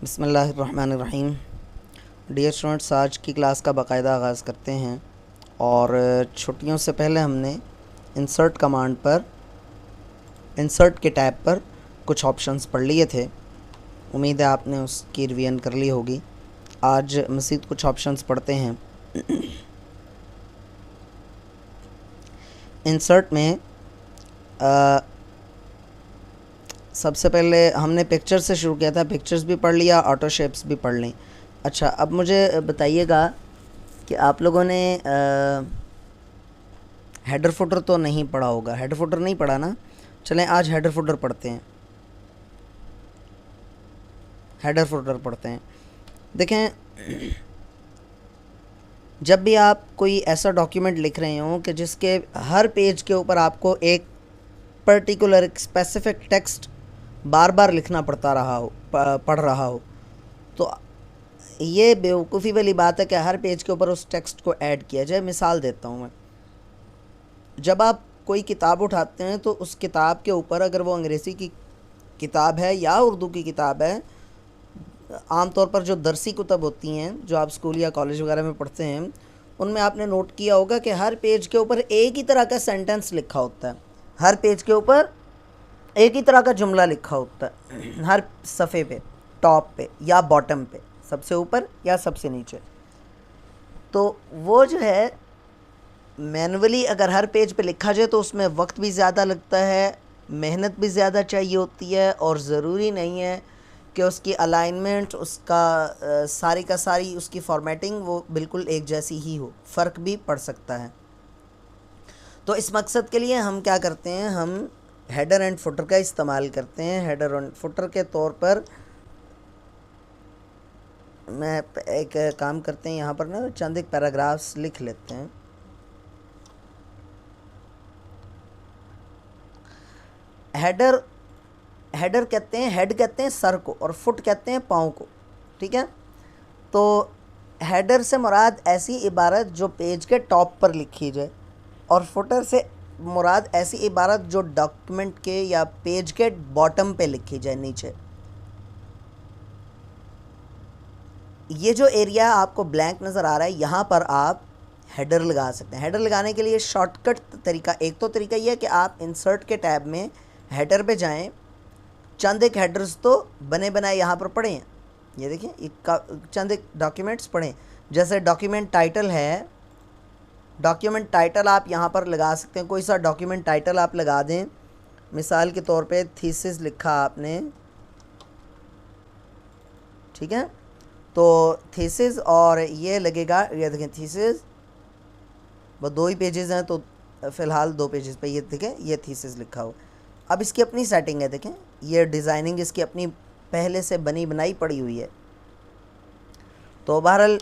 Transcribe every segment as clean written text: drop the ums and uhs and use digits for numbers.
बिस्मिल्लाहिर्रहमानिर्रहीम। Dear students, आज की क्लास का बाकायदा आगाज़ करते हैं। और छुट्टियों से पहले हमने इंसर्ट कमांड पर, इंसर्ट के टैब पर कुछ ऑप्शंस पढ़ लिए थे। उम्मीद है आपने उसकी रिवीजन कर ली होगी। आज मज़ीद कुछ ऑप्शंस पढ़ते हैं। इंसर्ट में सबसे पहले हमने पिक्चर से शुरू किया था। पिक्चर्स भी पढ़ लिया, ऑटो शेप्स भी पढ़ ली। अच्छा, अब मुझे बताइएगा कि आप लोगों ने हेडर फुटर तो नहीं पढ़ा होगा। हेडर फुटर नहीं पढ़ा ना? चलें आज हेडर फुटर पढ़ते हैं। हेडर फुटर पढ़ते हैं। देखें, जब भी आप कोई ऐसा डॉक्यूमेंट लिख रहे हो कि जिसके हर पेज के ऊपर आपको एक पर्टिकुलर स्पेसिफिक टेक्स्ट बार बार लिखना पढ़ रहा हो, तो ये बेवकूफ़ी वाली बात है कि हर पेज के ऊपर उस टेक्स्ट को ऐड किया जाए। मिसाल देता हूँ मैं। जब आप कोई किताब उठाते हैं तो उस किताब के ऊपर, अगर वो अंग्रेज़ी की किताब है या उर्दू की किताब है, आमतौर पर जो दरसी कुतब होती हैं जो आप स्कूल या कॉलेज वगैरह में पढ़ते हैं, उनमें आपने नोट किया होगा कि हर पेज के ऊपर एक ही तरह का सेंटेंस लिखा होता है। हर पेज के ऊपर एक ही तरह का जुमला लिखा होता है, हर सफ़े पे, टॉप पे या बॉटम पे, सबसे ऊपर या सबसे नीचे। तो वो जो है मैनुअली अगर हर पेज पे लिखा जाए तो उसमें वक्त भी ज़्यादा लगता है, मेहनत भी ज़्यादा चाहिए होती है, और ज़रूरी नहीं है कि उसकी अलाइनमेंट, उसका सारी का सारी उसकी फॉर्मेटिंग वो बिल्कुल एक जैसी ही हो, फ़र्क भी पड़ सकता है। तो इस मकसद के लिए हम क्या करते हैं, हम हेडर एंड फुटर का इस्तेमाल करते हैं। हेडर एंड फुटर के तौर पर मैं एक काम करते हैं, यहाँ पर ना चंद एक पैराग्राफ्स लिख लेते हैं। हेडर कहते हैं, हेड कहते हैं सर को, और फुट कहते हैं पाँव को। ठीक है? तो हेडर से मुराद ऐसी इबारत जो पेज के टॉप पर लिखी जाए, और फुटर से मुराद ऐसी इबारत जो डॉक्यूमेंट के या पेज के बॉटम पे लिखी जाए, नीचे। ये जो एरिया आपको ब्लैंक नज़र आ रहा है, यहाँ पर आप हेडर लगा सकते हैं। हेडर लगाने के लिए शॉर्टकट तरीका, एक तो तरीका ये है कि आप इंसर्ट के टैब में हेडर पे जाएं, चंद एक हेडर्स तो बने बनाए यहाँ पर पढ़ें। ये देखिए, चंद एक डॉक्यूमेंट्स पढ़ें। जैसे डॉक्यूमेंट टाइटल है, डॉक्यूमेंट टाइटल आप यहाँ पर लगा सकते हैं। कोई सा डॉक्यूमेंट टाइटल आप लगा दें। मिसाल के तौर पे थीसिस लिखा आपने, ठीक है? तो थीसिस, और ये लगेगा, ये देखें थीसिस, वो 2 ही पेजेस हैं तो फ़िलहाल 2 पेजेस पे ये देखें, ये थीसिस लिखा हो। अब इसकी अपनी सेटिंग है, देखें ये डिज़ाइनिंग इसकी अपनी पहले से बनी बनाई पड़ी हुई है। तो बहरहाल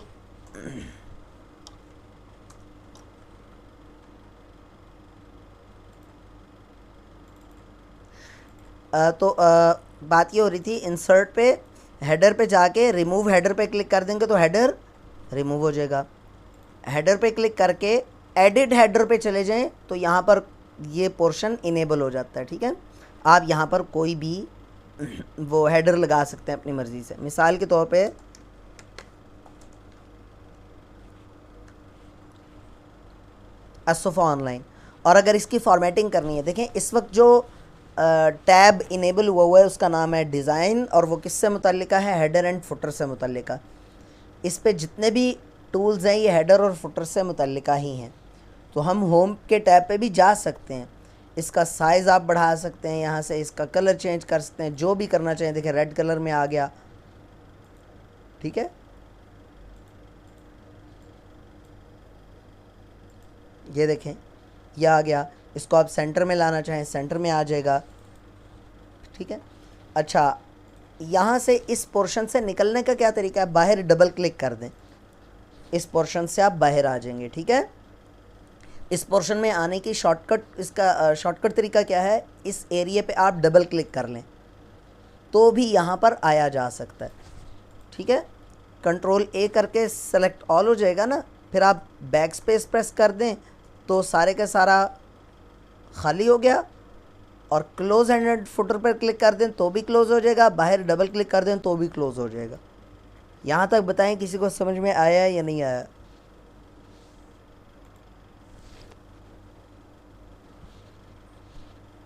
बात ये हो रही थी, इंसर्ट पे हेडर पे जाके रिमूव हेडर पे क्लिक कर देंगे तो हेडर रिमूव हो जाएगा। हेडर पे क्लिक करके एडिट हेडर पे चले जाएं तो यहाँ पर ये पोर्शन इनेबल हो जाता है। ठीक है? आप यहाँ पर कोई भी वो हेडर लगा सकते हैं अपनी मर्ज़ी से। मिसाल के तौर पे असोफ़ा ऑनलाइन, और अगर इसकी फॉर्मेटिंग करनी है, देखें इस वक्त जो टैब इनेबल हुआ है उसका नाम है डिज़ाइन, और वो किससे मुतल्लिका है? हेडर एंड फुटर से मुतल्लिका। इस पे जितने भी टूल्स हैं ये हेडर और फुटर से मुतल्लिका ही हैं। तो हम होम के टैब पे भी जा सकते हैं, इसका साइज़ आप बढ़ा सकते हैं, यहाँ से इसका कलर चेंज कर सकते हैं, जो भी करना चाहें। देखें रेड कलर में आ गया। ठीक है? ये देखें ये आ गया। इसको आप सेंटर में लाना चाहें, सेंटर में आ जाएगा। ठीक है? अच्छा, यहाँ से इस पोर्शन से निकलने का क्या तरीका है? बाहर डबल क्लिक कर दें, इस पोर्शन से आप बाहर आ जाएंगे। ठीक है? इस पोर्शन में आने की शॉर्टकट, इसका शॉर्टकट तरीका क्या है? इस एरिया पे आप डबल क्लिक कर लें तो भी यहाँ पर आया जा सकता है। ठीक है? कंट्रोल ए करके सेलेक्ट ऑल हो जाएगा ना, फिर आप बैक स्पेस प्रेस कर दें तो सारे का सारा खाली हो गया। और क्लोज एंडेड फुटर पर क्लिक कर दें तो भी क्लोज़ हो जाएगा, बाहर डबल क्लिक कर दें तो भी क्लोज़ हो जाएगा। यहाँ तक बताएं किसी को समझ में आया या नहीं आया?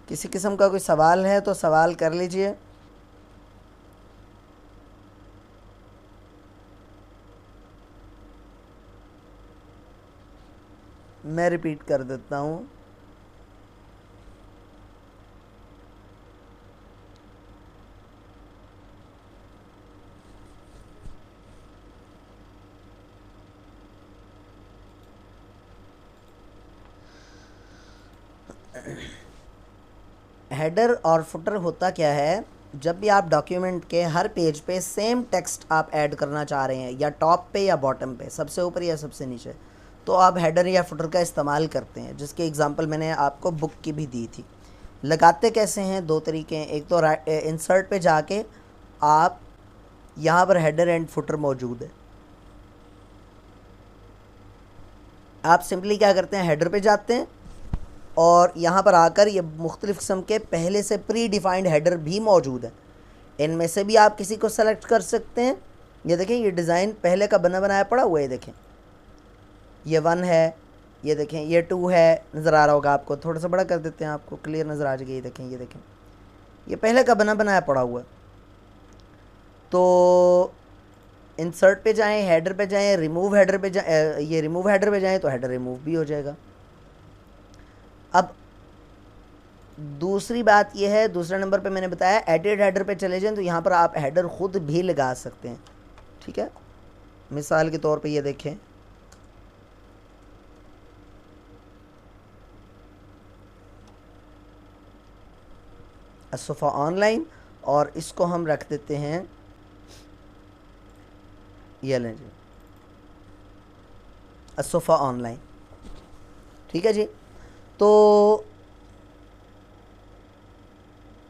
किसी किस्म का कोई सवाल है तो सवाल कर लीजिए। मैं रिपीट कर देता हूँ। हेडर और फुटर होता क्या है, जब भी आप डॉक्यूमेंट के हर पेज पे सेम टेक्स्ट आप ऐड करना चाह रहे हैं, या टॉप पे या बॉटम पे, सबसे ऊपर या सबसे नीचे, तो आप हेडर या फुटर का इस्तेमाल करते हैं, जिसके एग्जांपल मैंने आपको बुक की भी दी थी। लगाते कैसे हैं? दो तरीके हैं। एक तो इंसर्ट पे जाके आप यहाँ पर हेडर एंड फुटर मौजूद है, आप सिंपली क्या करते हैं, हेडर पे जाते हैं और यहाँ पर आकर ये मुख्तलिफ़ किस्म के पहले से प्री डिफ़ाइंड हेडर भी मौजूद हैं। इनमें से भी आप किसी को सेलेक्ट कर सकते हैं। ये देखें, ये डिज़ाइन पहले का बना बनाया पड़ा हुआ है। देखें, ये 1 है, ये देखें ये 2 है, नज़र आ रहा होगा आपको। थोड़ा सा बड़ा कर देते हैं, आपको क्लियर नज़र आ जाएगी। ये देखें, ये देखें, ये पहले का बना बनाया पड़ा हुआ है। तो इंसर्ट पे जाएं, हेडर पे जाएं, रिमूव हेडर पे जाएं, ये रिमूव हेडर पे जाएं तो हेडर रिमूव भी हो जाएगा। अब दूसरी बात यह है, दूसरे नंबर पे मैंने बताया एडिट हेडर पे चले जाएं तो यहाँ पर आप हेडर ख़ुद भी लगा सकते हैं। ठीक है, मिसाल के तौर पे ये देखें, असोफ़ा ऑनलाइन, और इसको हम रख देते हैं, ये लें जी, असोफ़ा ऑनलाइन। ठीक है जी, तो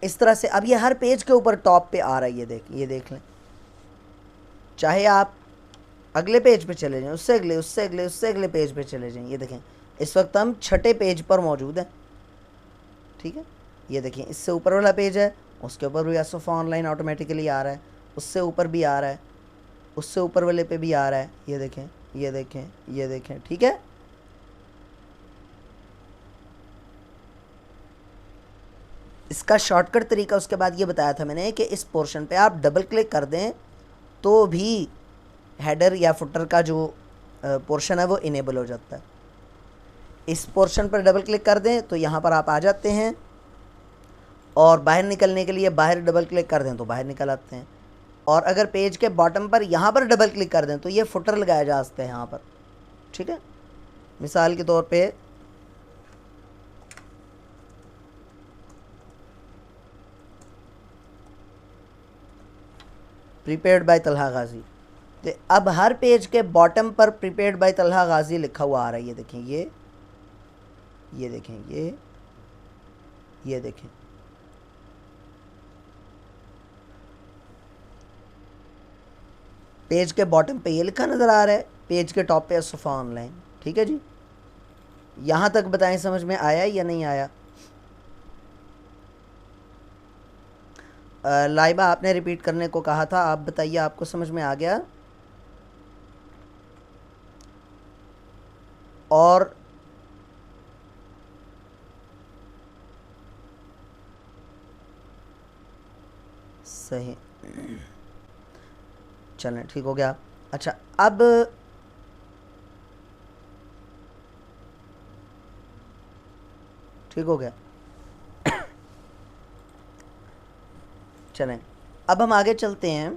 इस तरह से अब ये हर पेज के ऊपर टॉप पे आ रहा है। ये देख लें। चाहे आप अगले पेज पे चले जाएं, उससे अगले, उससे अगले, उससे अगले पेज पे चले जाएं। ये देखें, इस वक्त हम 6ठे पेज पर मौजूद हैं। ठीक है, ये देखें, इससे ऊपर वाला पेज है, उसके ऊपर भी असोफ़ा ऑनलाइन ऑटोमेटिकली आ रहा है, उससे ऊपर भी आ रहा है, उससे ऊपर वाले पे भी आ रहा है। ये देखें, ये देखें, ये देखें। ठीक है, इसका शॉर्टकट तरीका उसके बाद ये बताया था मैंने कि इस पोर्शन पे आप डबल क्लिक कर दें तो भी हेडर या फुटर का जो पोर्शन है वो इनेबल हो जाता है। इस पोर्शन पर डबल क्लिक कर दें तो यहाँ पर आप आ जाते हैं, और बाहर निकलने के लिए बाहर डबल क्लिक कर दें तो बाहर निकल आते हैं। और अगर पेज के बॉटम पर यहाँ पर डबल क्लिक कर दें तो ये फुटर लगाया जा सकता है यहाँ पर। ठीक है, मिसाल के तौर पे प्रीपेड बाय तलहा गाजी, तो अब हर पेज के बॉटम पर प्रीपेड बाय तलहा गाजी लिखा हुआ आ रहा है। ये देखें, ये देखें, ये देखें, पेज के बॉटम पे ये लिखा नज़र आ रहा है, पेज के टॉप पे असोफ़ा ऑनलाइन। ठीक है जी, यहाँ तक बताएं समझ में आया या नहीं आया? लाइबा, आपने रिपीट करने को कहा था, आप बताइए, आपको समझ में आ गया? और सही, चलें, ठीक हो गया। अच्छा, अब ठीक हो गया। चलें, अब हम आगे चलते हैं।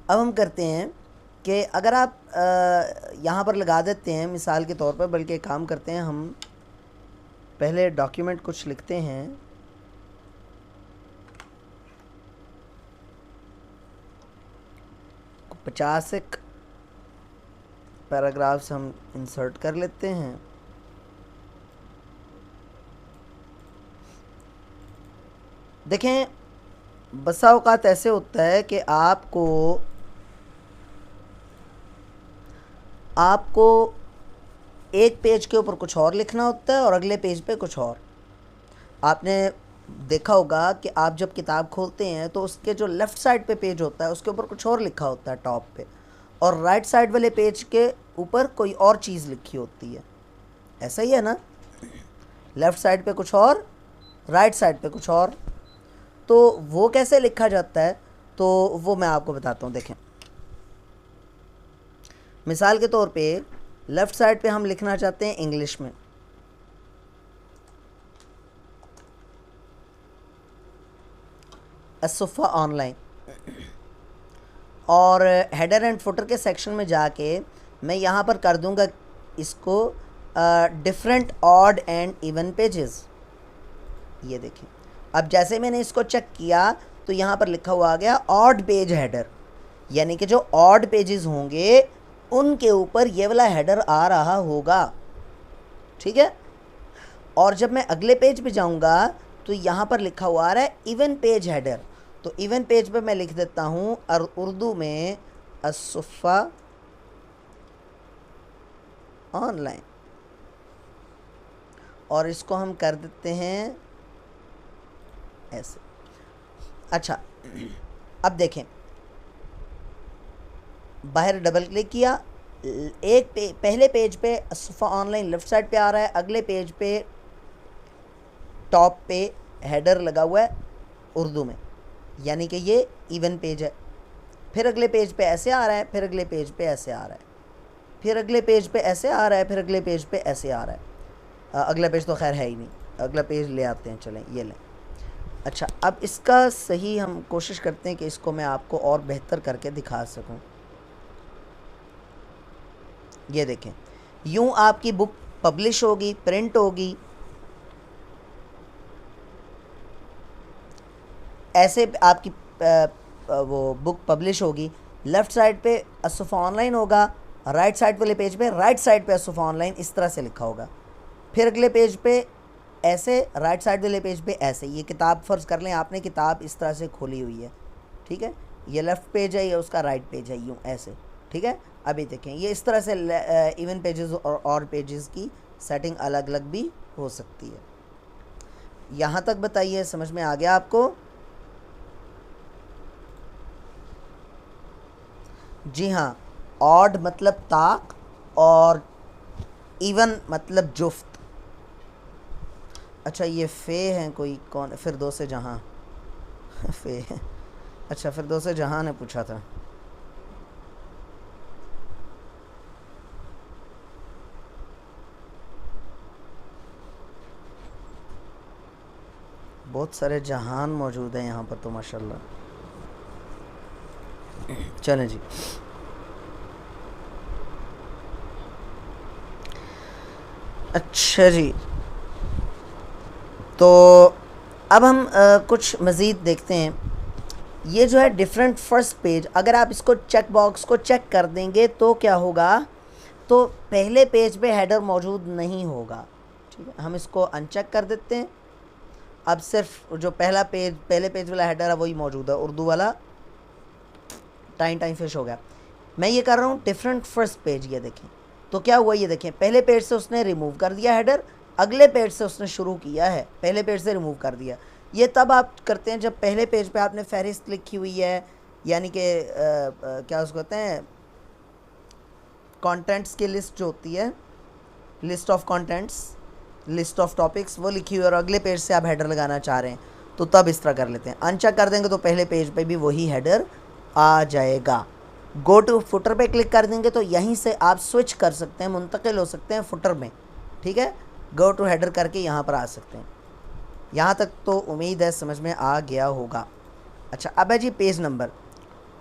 अब हम करते हैं कि अगर आप यहाँ पर लगा देते हैं मिसाल के तौर पर, बल्कि एक काम करते हैं, हम पहले डॉक्यूमेंट कुछ लिखते हैं। को 50 एक पैराग्राफ्स हम इंसर्ट कर लेते हैं। देखें, बसा औकात ऐसे होता है कि आपको एक पेज के ऊपर कुछ और लिखना होता है और अगले पेज पे कुछ और। आपने देखा होगा कि आप जब किताब खोलते हैं तो उसके जो लेफ़्ट साइड पे पेज होता है उसके ऊपर कुछ और लिखा होता है टॉप पे, और राइट साइड वाले पेज के ऊपर कोई और चीज़ लिखी होती है। ऐसा ही है ना? लेफ़्ट साइड पे कुछ और, राइट साइड पे कुछ और। तो वो कैसे लिखा जाता है, तो वो मैं आपको बताता हूँ। देखें, मिसाल के तौर पे लेफ़्ट साइड पे हम लिखना चाहते हैं इंग्लिश में, असुफ़ा ऑनलाइन, और हेडर एंड फुटर के सेक्शन में जाके मैं यहाँ पर कर दूँगा इसको different odd and even pages. ये देखिए, अब जैसे मैंने इसको चेक किया तो यहाँ पर लिखा हुआ आ गया ऑड पेज हेडर, यानी कि जो ऑड पेजेस होंगे उनके ऊपर ये वाला हेडर आ रहा होगा। ठीक है, और जब मैं अगले पेज पे जाऊँगा तो यहाँ पर लिखा हुआ आ रहा है इवन पेज हेडर। तो इवन पेज पे मैं लिख देता हूँ और उर्दू में असुफ़ा ऑनलाइन, और इसको हम कर देते हैं ऐसे। अच्छा, अब देखें, बाहर डबल क्लिक किया, पहले पेज पे असुफ़ा ऑनलाइन लेफ़्ट साइड पे आ रहा है, अगले पेज पे टॉप पे हेडर लगा हुआ है उर्दू में, यानी कि ये इवन पेज है। फिर अगले पेज पे ऐसे आ रहा है, फिर अगले पेज पे ऐसे आ रहा है, फिर अगले पेज पे ऐसे आ रहा है, फिर अगले पेज पे ऐसे आ रहा है। अगला पेज तो खैर है ही नहीं, अगला पेज ले आते हैं, चलें ये लें। अच्छा, अब इसका सही हम कोशिश करते हैं कि इसको मैं आपको और बेहतर करके दिखा सकूं। ये देखें, यूं आपकी बुक पब्लिश होगी, प्रिंट होगी, ऐसे आपकी वो बुक पब्लिश होगी। लेफ़्ट साइड पे असुफ़ा ऑनलाइन होगा, राइट साइड वाले पेज पे राइट साइड पे असुफ़ा ऑनलाइन इस तरह से लिखा होगा, फिर अगले पेज पे ऐसे, राइट साइड वाले पेज पे ऐसे। ये किताब फ़र्ज़ कर लें आपने किताब इस तरह से खोली हुई है, ठीक है, ये लेफ़्ट पेज है, ये उसका राइट पेज है, यूँ ऐसे। ठीक है, अभी देखें, ये इस तरह से इवन पेजेस और पेजेस की सेटिंग अलग अलग भी हो सकती है। यहाँ तक बताइए, समझ में आ गया आपको? जी हाँ, ऑड मतलब ताक और इवन मतलब जुफ्त। अच्छा, ये फ़े हैं कोई, कौन? फिरदौस जहाँ फ़े है। अच्छा, फिरदौस जहाँ ने पूछा था। बहुत सारे जहान मौजूद हैं यहाँ पर तो माशाल्लाह। चलें जी, अच्छा जी, तो अब हम कुछ मज़ीद देखते हैं। ये जो है डिफरेंट फर्स्ट पेज, अगर आप इसको चेक बॉक्स को चेक कर देंगे तो क्या होगा, तो पहले पेज पे हेडर मौजूद नहीं होगा। ठीक है, हम इसको अनचेक कर देते हैं। अब सिर्फ जो पहले पेज वाला हेडर है वही मौजूद है, उर्दू वाला टाइम फिश हो गया। मैं ये कर रहा हूँ डिफरेंट फर्स्ट पेज। ये देखें, तो क्या हुआ, ये देखें, पहले पेज से उसने रिमूव कर दिया हेडर, अगले पेज से उसने शुरू किया है, पहले पेज से रिमूव कर दिया। ये तब आप करते हैं जब पहले पेज पे आपने फहरिस्त लिखी हुई है, यानी कि क्या उसको कहते हैं, कंटेंट्स की लिस्ट जो होती है, list of contents, list of topics, वो लिखी हुई है, और अगले पेज से आप हेडर लगाना चाह रहे हैं, तो तब इस तरह कर लेते हैं। अनचेक कर देंगे तो पहले पेज पे भी वही हेडर आ जाएगा। गो टू फुटर पे क्लिक कर देंगे तो यहीं से आप स्विच कर सकते हैं, मुंतकिल हो सकते हैं फुटर में। ठीक है, गो टू हेडर करके यहाँ पर आ सकते हैं। यहाँ तक तो उम्मीद है समझ में आ गया होगा। अच्छा, अब है जी page number.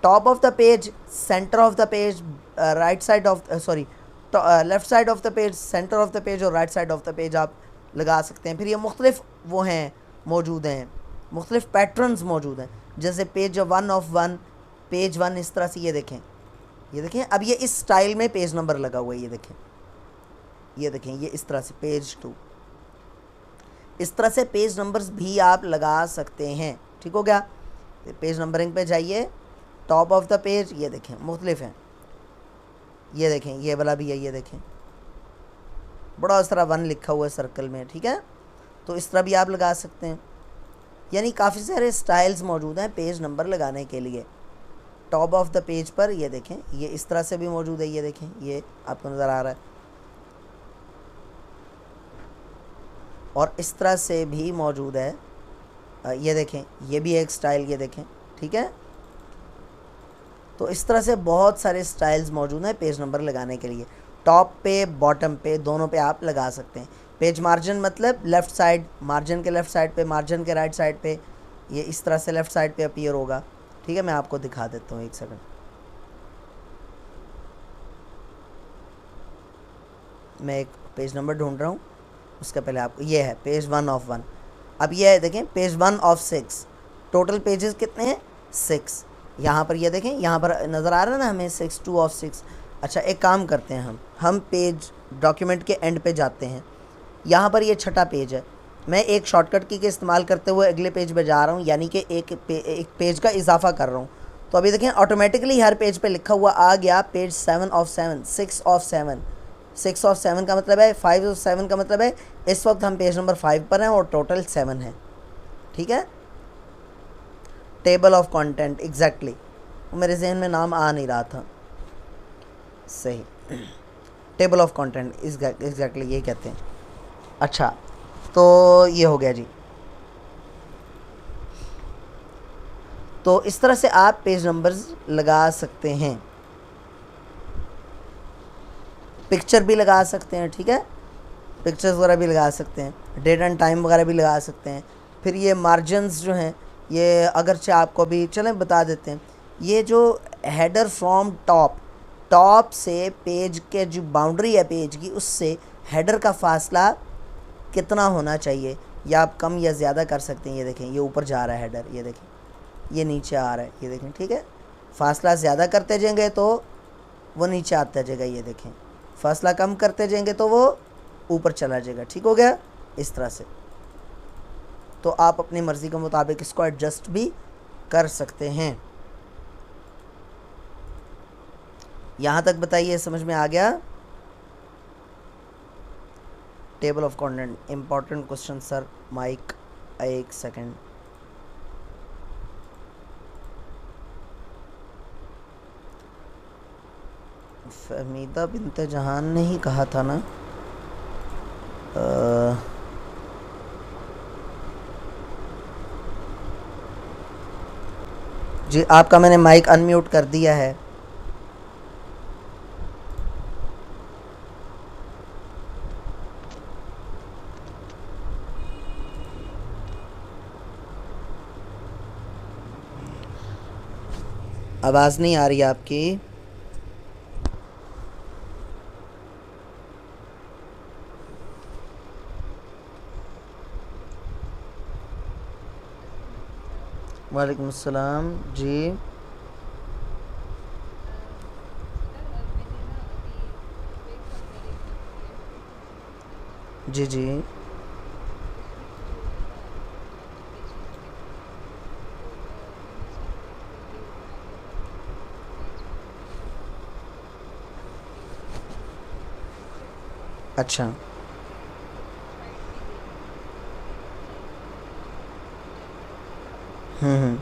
Top of the page, centre of the page, right side of sorry left side of the page, centre of the page और right side of the page आप लगा सकते हैं। फिर ये मुख्तलिफ वो हैं मौजूद हैं, मुख्तलिफ पैटर्न्स मौजूद हैं, जैसे पेज 1 ऑफ 1, पेज 1, इस तरह से। ये देखें, ये देखें, अब ये इस स्टाइल में पेज नंबर लगा हुआ है। ये देखें, ये देखें, ये इस तरह से पेज 2। इस तरह से पेज नंबर्स भी आप लगा सकते हैं। ठीक हो गया। पेज नंबरिंग पे जाइए, टॉप ऑफ द पेज, ये देखें मुख्तलिफ हैं, ये देखें ये वाला भी है, ये देखें बड़ा इस तरह 1 लिखा हुआ है सर्कल में। ठीक है, तो इस तरह भी आप लगा सकते हैं। यानी काफ़ी सारे स्टाइल्स मौजूद हैं पेज नंबर लगाने के लिए। टॉप ऑफ द पेज पर ये देखें, ये इस तरह से भी मौजूद है, ये देखें ये आपको नज़र आ रहा है, और इस तरह से भी मौजूद है, ये देखें ये भी एक स्टाइल, ये देखें। ठीक है, तो इस तरह से बहुत सारे स्टाइल्स मौजूद हैं पेज नंबर लगाने के लिए। टॉप पे बॉटम पे दोनों पे आप लगा सकते हैं। पेज मार्जिन मतलब लेफ़्ट साइड, मार्जिन के लेफ़्ट साइड पे, मार्जिन के राइट साइड पे, ये इस तरह से लेफ़्ट साइड पे अपीयर होगा। ठीक है, मैं आपको दिखा देता हूँ, एक सेकंड। मैं एक पेज नंबर ढूंढ रहा हूँ, उसका पहले आपको, ये है पेज 1 ऑफ 1। अब ये है देखें पेज 1 ऑफ 6। टोटल पेजेस कितने हैं? 6। यहाँ पर ये देखें, यहाँ पर नज़र आ रहा है ना हमें 6 2 ऑफ 6। अच्छा एक काम करते हैं, हम पेज डॉक्यूमेंट के एंड पे जाते हैं। यहाँ पर ये छठा पेज है, मैं एक शॉर्टकट की के इस्तेमाल करते हुए अगले पेज पे जा रहा हूँ, यानी कि एक पेज का इजाफा कर रहा हूँ। तो अभी देखें ऑटोमेटिकली हर पेज पे लिखा हुआ आ गया पेज 7 ऑफ 7, 6 ऑफ 7। 6 ऑफ 7 का मतलब है 5 ऑफ 7 का मतलब है इस वक्त हम पेज नंबर 5 पर हैं और टोटल 7 है। ठीक है, टेबल ऑफ कंटेंट, एग्जैक्टली मेरे जहन में नाम आ नहीं रहा था, सही, टेबल ऑफ कंटेंट एग्जैक्टली ये कहते हैं। अच्छा तो ये हो गया जी। तो इस तरह से आप पेज नंबर्स लगा सकते हैं। पिक्चर भी लगा सकते हैं। ठीक है, पिक्चर्स वगैरह भी लगा सकते हैं, डेट एंड टाइम वगैरह भी लगा सकते हैं। फिर ये मार्जिन्स जो हैं, ये अगरचे आपको भी चलें बता देते हैं। ये जो हेडर फ्रॉम टॉप से पेज के जो बाउंड्री है पेज की, उससे हेडर का फासला कितना होना चाहिए, या आप कम या ज़्यादा कर सकते हैं। ये देखें ये ऊपर जा रहा है हेडर, ये देखें ये नीचे आ रहा है, ये देखें। ठीक है, फासला ज़्यादा करते जाएंगे तो वो नीचे आता जाएगा, ये देखें फासला कम करते जाएंगे तो वो ऊपर चला जाएगा। ठीक हो गया, इस तरह से। तो आप अपनी मर्ज़ी के मुताबिक इसको एडजस्ट भी कर सकते हैं। यहाँ तक बताइए, समझ में आ गया? Table of content important question sir. Mic एक सेकंड। फहमीदा बिनते जहान ने ही कहा था ना, जी आपका मैंने माइक अनम्यूट कर दिया है। आवाज़ नहीं आ रही आपकी। वालेकुम अस्सलाम जी। जी जी अच्छा हम्म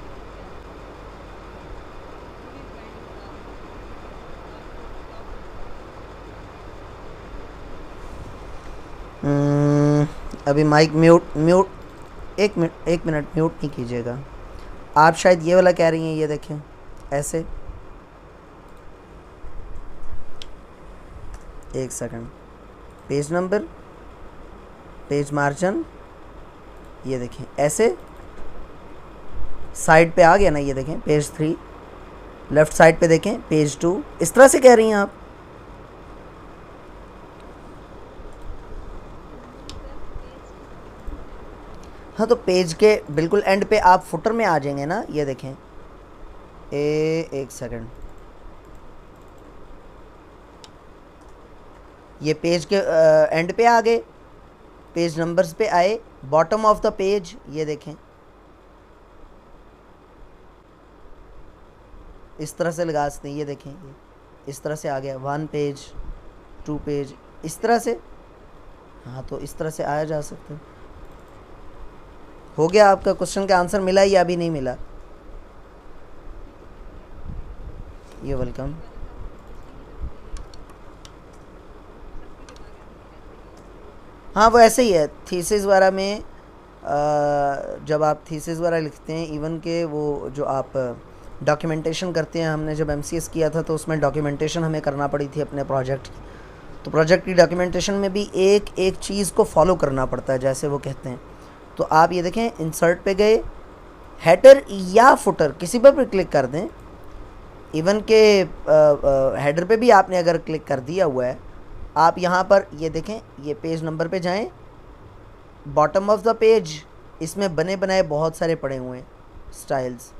हम्म, अभी माइक म्यूट म्यूट एक मिनट म्यूट नहीं कीजिएगा। आप शायद ये वाला कह रही हैं, ये देखें ऐसे, एक second. Page number, page margin, ये देखें ऐसे साइड पे आ गया ना, ये देखें पेज 3, लेफ़्ट साइड पे देखें पेज 2, इस तरह से कह रही हैं आप। हाँ तो पेज के बिल्कुल एंड पे आप फुटर में आ जाएंगे ना, ये देखें एक सेकंड, ये पेज के एंड पे आ गए। पेज नंबर्स पे आए, बॉटम ऑफ द पेज ये देखें इस तरह से लगा सकते हैं, ये देखें ये इस तरह से आ गया 1 पेज 2 पेज इस तरह से। हाँ तो इस तरह से आया जा सकता है। हो गया आपका क्वेश्चन का आंसर मिला या अभी नहीं मिला? ये वेलकम। हाँ वो ऐसे ही है थीसिस वगैरह में, जब आप थीसिस वगैरह लिखते हैं, इवन के वो जो आप डॉक्यूमेंटेशन करते हैं, हमने जब एमसीएस किया था तो उसमें डॉक्यूमेंटेशन हमें करना पड़ी थी अपने प्रोजेक्ट की, तो प्रोजेक्ट की डॉक्यूमेंटेशन में भी एक एक चीज़ को फॉलो करना पड़ता है जैसे वो कहते हैं। तो आप ये देखें इंसर्ट पे गए, हेडर या फुटर किसी पर भी क्लिक कर दें, इवन के हेडर पे भी आपने अगर क्लिक कर दिया हुआ है, आप यहाँ पर ये देखें ये पेज नंबर पे जाएं, बॉटम ऑफ द पेज इसमें बने बनाए बहुत सारे पड़े हुए हैं स्टाइल्स।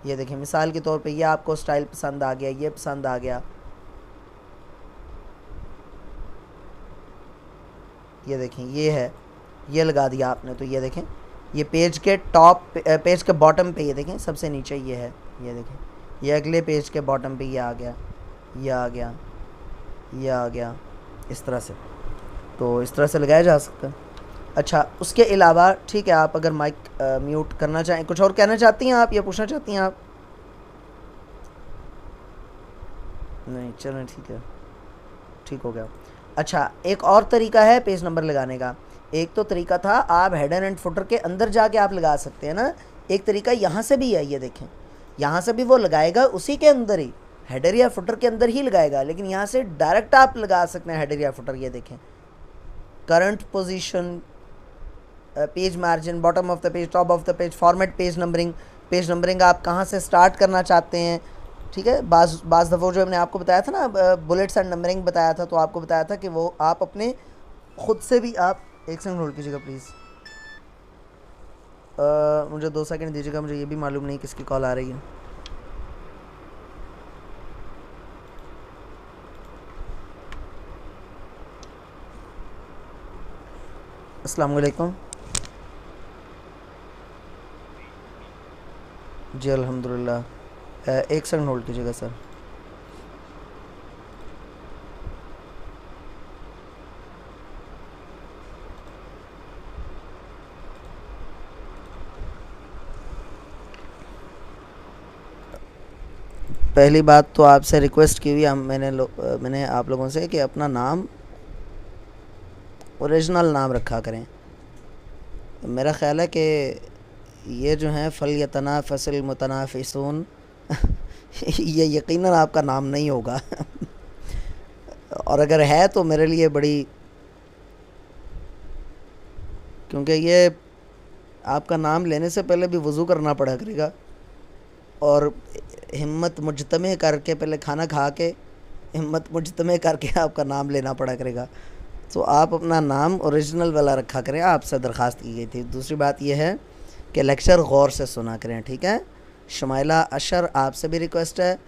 ये देखें मिसाल के तौर पे ये आपको स्टाइल पसंद आ गया, ये पसंद आ गया, ये देखें ये है, ये लगा दिया आपने, तो ये देखें ये पेज के टॉप पेज के बॉटम पे ये देखें सबसे नीचे ये है, ये देखें ये अगले पेज के बॉटम पे ये आ गया, ये आ गया, ये आ गया, इस तरह से। तो इस तरह से लगाया जा सकता है। अच्छा उसके अलावा ठीक है, आप अगर माइक म्यूट करना चाहें, कुछ और कहना चाहती हैं आप या पूछना चाहती हैं आप? नहीं चलें ठीक है, ठीक हो गया। अच्छा एक और तरीका है पेज नंबर लगाने का। एक तो तरीका था आप हेडर एंड फुटर के अंदर जाके आप लगा सकते हैं ना, एक तरीका यहाँ से भी है, ये देखें यहाँ से भी वो लगाएगा उसी के अंदर ही, हेडर या फुटर के अंदर ही लगाएगा, लेकिन यहाँ से डायरेक्ट आप लगा सकते हैं हेडर या फुटर। ये देखें current position, page margin, bottom of the page, top of the page, format page numbering, page numbering आप कहाँ से स्टार्ट करना चाहते हैं, ठीक है। बाज़ दफ़ा जो मैंने आपको बताया था ना बुलेट्स एंड नंबरिंग बताया था, तो आपको बताया था कि वो आप अपने ख़ुद से भी आप, एक सेकंड होल्ड कीजिएगा प्लीज़, मुझे 2 सेकंड दीजिएगा, मुझे ये भी मालूम नहीं किसकी कॉल आ रही है। अस्सलाम वालेकुम। जी अल्हम्दुलिल्लाह, एक सेकंड होल्ड कीजिएगा सर। पहली बात तो आपसे रिक्वेस्ट की हुई मैंने आप लोगों से कि अपना नाम ओरिजिनल नाम रखा करें। मेरा ख़्याल है कि ये जो है फलयतनाफसिल मुतनाफिसून ये यकीनन आपका नाम नहीं होगा और अगर है तो मेरे लिए बड़ी, क्योंकि ये आपका नाम लेने से पहले भी वज़ू करना पड़ा करेगा और हिम्मत मुजतमे करके, पहले खाना खा के हिम्मत मुजतमे करके आपका नाम लेना पड़ा करेगा। तो आप अपना नाम ओरिजिनल वाला रखा करें, आपसे दरख्वास्त की गई थी। दूसरी बात यह है कि लेक्चर गौर से सुना करें, ठीक है। शमाइला अशर आपसे भी रिक्वेस्ट है,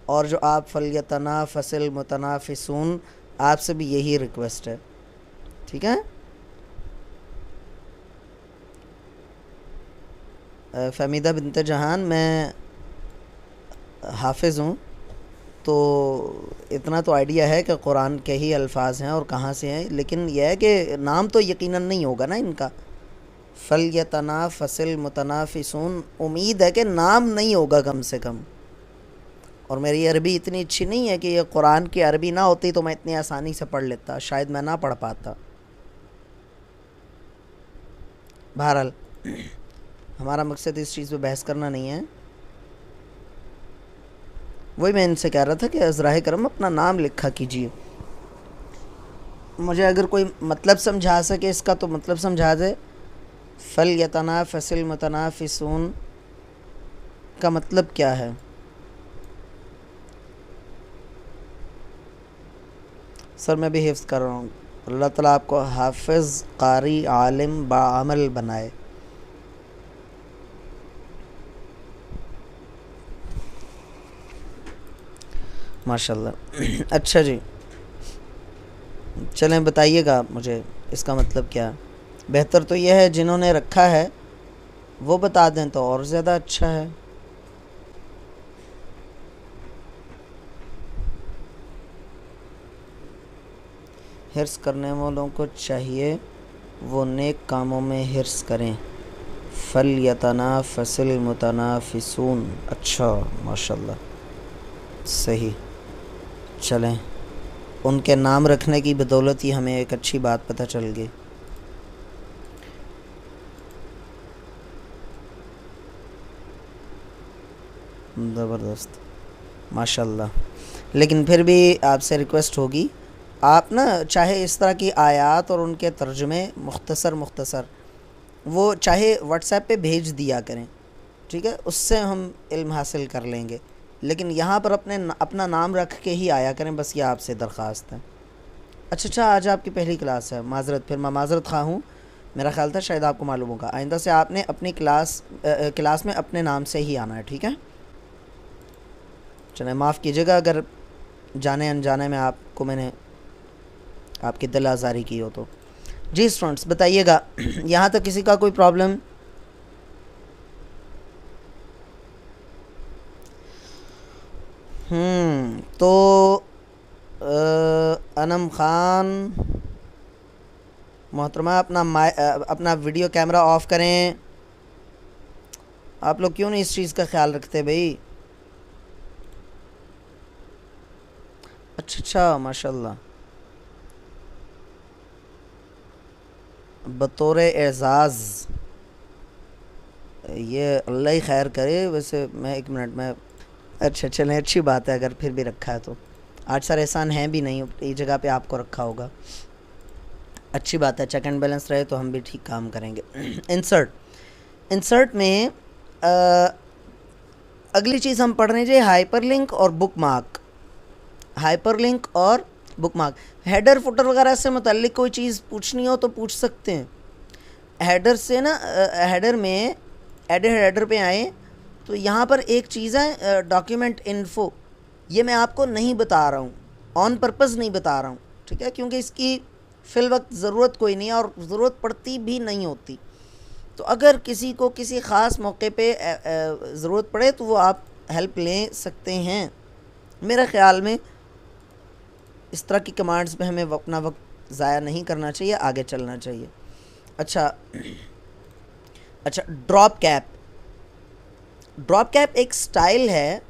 और जो आप फलयतनाफसिल मुतनाफिसून आपसे भी यही रिक्वेस्ट है, ठीक है। फ़हमीदा बिनते जहान, मैं हाफिज़ हूँ, तो इतना तो आइडिया है कि कुरान के ही अल्फाज हैं और कहाँ से हैं, लेकिन यह है कि नाम तो यकीनन नहीं होगा ना इनका। फलयतनाफसिल मुतनाफिसून, उम्मीद है कि नाम नहीं होगा कम से कम। और मेरी अरबी इतनी अच्छी नहीं है कि ये कुरान की अरबी ना होती तो मैं इतनी आसानी से पढ़ लेता, शायद मैं ना पढ़ पाता। बहरहाल हमारा मकसद इस चीज़ पे बहस करना नहीं है। वही मैं इनसे कह रहा था कि अज़राए करम अपना नाम लिखा कीजिए। मुझे अगर कोई मतलब समझा सके इसका तो मतलब समझा दे। फलयतनाफसिल मुतनाफिसून का मतलब क्या है? सर मैं भी हिफ्ज़ कर रहा हूँ। अल्लाह ताला आपको हाफिज़, कारी, आलिम, बाअमल बनाए। माशाल्लाह। अच्छा जी, चलें बताइएगा मुझे इसका मतलब क्या है। बेहतर तो यह है जिन्होंने रखा है वो बता दें तो और ज़्यादा अच्छा है। हिर्स करने वालों को चाहिए वो नेक कामों में हिर्स करें। फल यतनाफसिल मुतनाफिसून। अच्छा, माशाल्लाह, सही। चलें, उनके नाम रखने की बदौलत ही हमें एक अच्छी बात पता चल गई। ज़बरदस्त, माशाल्लाह। लेकिन फिर भी आपसे रिक्वेस्ट होगी, आप ना चाहे इस तरह की आयत और उनके तर्जुमे मुख्तसर वो चाहे व्हाट्सएप पे भेज दिया करें, ठीक है, उससे हम इल्म हासिल कर लेंगे। लेकिन यहाँ पर अपना नाम रख के ही आया करें, बस ये आपसे दरख्वास्त है। अच्छा, आज आपकी पहली क्लास है, माज़रत, फिर मैं माज़रत खा हूँ। मेरा ख़्याल था शायद आपको मालूम होगा। आइंदा से आपने अपनी क्लास में अपने नाम से ही आना है, ठीक है। चलें, माफ़ कीजिएगा अगर जाने अनजाने में आपको मैंने आपकी दिल आज़ारी की हो तो। जी स्टूडेंट्स, बताइएगा यहाँ तक किसी का कोई प्रॉब्लम? तो अनम ख़ान मोहतरमा, अपना वीडियो कैमरा ऑफ़ करें। आप लोग क्यों नहीं इस चीज़ का ख्याल रखते भाई? अच्छा, माशाल्लाह, बतौर एज़ाज़, ये अल्लाह ही खैर करे। वैसे मैं 1 मिनट में, अच्छा चलें, अच्छी बात है अगर फिर भी रखा है तो। आज सर एहसान है भी नहीं, ये जगह पे आपको रखा होगा, अच्छी बात है। चेक एंड बैलेंस रहे तो हम भी ठीक काम करेंगे। इंसर्ट में अगली चीज़ हम पढ़ रहे हैं हाइपरलिंक और बुकमार्क। हाइपरलिंक और बुकमार्क, हेडर फुटर वगैरह से मुतल्लिक कोई चीज़ पूछनी हो तो पूछ सकते हैं। हेडर से ना, हेडर में हेडर पे आए तो यहाँ पर एक चीज़ है डॉक्यूमेंट इन्फो। ये मैं आपको नहीं बता रहा हूँ, ऑन पर्पज़ नहीं बता रहा हूँ, ठीक है, क्योंकि इसकी फ़िल वक्त ज़रूरत कोई नहीं है और ज़रूरत पड़ती भी नहीं होती। तो अगर किसी को किसी ख़ास मौके पे ज़रूरत पड़े तो वो आप हेल्प ले सकते हैं। मेरे ख़्याल में इस तरह की कमांड्स पे हमें अपना वक्त ज़ाया नहीं करना चाहिए, आगे चलना चाहिए। अच्छा, ड्रॉप कैप एक स्टाइल है।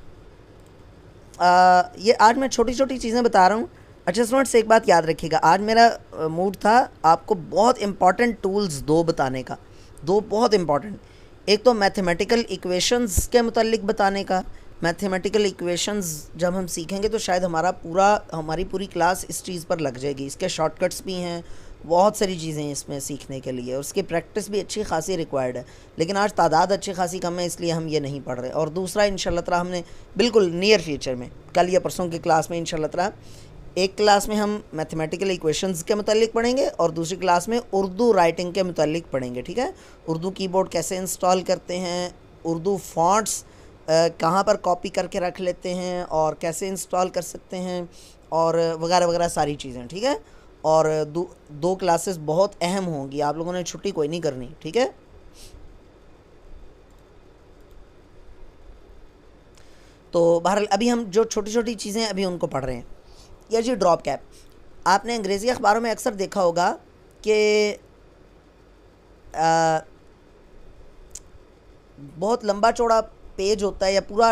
ये आज मैं छोटी छोटी चीज़ें बता रहा हूँ। अच्छा स्टूडेंट्स, एक बात याद रखिएगा, आज मेरा मूड था आपको बहुत इम्पॉर्टेंट टूल्स दो बताने का, दो बहुत इम्पॉर्टेंट। एक तो मैथमेटिकल इक्वेशंस के मुतालिक बताने का। मैथमेटिकल इक्वेशंस जब हम सीखेंगे तो शायद हमारी पूरी क्लास इस चीज़ पर लग जाएगी। इसके शॉर्टकट्स भी हैं, बहुत सारी चीज़ें हैं इसमें सीखने के लिए, और उसकी प्रैक्टिस भी अच्छी खासी रिक्वायर्ड है। लेकिन आज तादाद अच्छी खासी कम है, इसलिए हम ये नहीं पढ़ रहे। और दूसरा, इंशाल्लाह ताला हमने बिल्कुल नियर फ्यूचर में, कल या परसों की क्लास में इंशाल्लाह ताला, एक क्लास में हम मैथमेटिकल इक्वेशंस के मुतालिक पढ़ेंगे और दूसरी क्लास में उर्दू राइटिंग के मुतालिक पढ़ेंगे, ठीक है। उर्दू कीबोर्ड कैसे इंस्टॉल करते हैं, उर्दू फ़ॉन्ट्स कहाँ पर कॉपी करके रख लेते हैं और कैसे इंस्टॉल कर सकते हैं, और वगैरह वगैरह सारी चीज़ें, ठीक है। और दो क्लासेस बहुत अहम होंगी, आप लोगों ने छुट्टी कोई नहीं करनी, ठीक है। तो बहरहाल अभी हम जो छोटी छोटी चीज़ें अभी उनको पढ़ रहे हैं। या जी ड्रॉप कैप, आपने अंग्रेज़ी अखबारों में अक्सर देखा होगा कि बहुत लंबा चौड़ा पेज होता है, या पूरा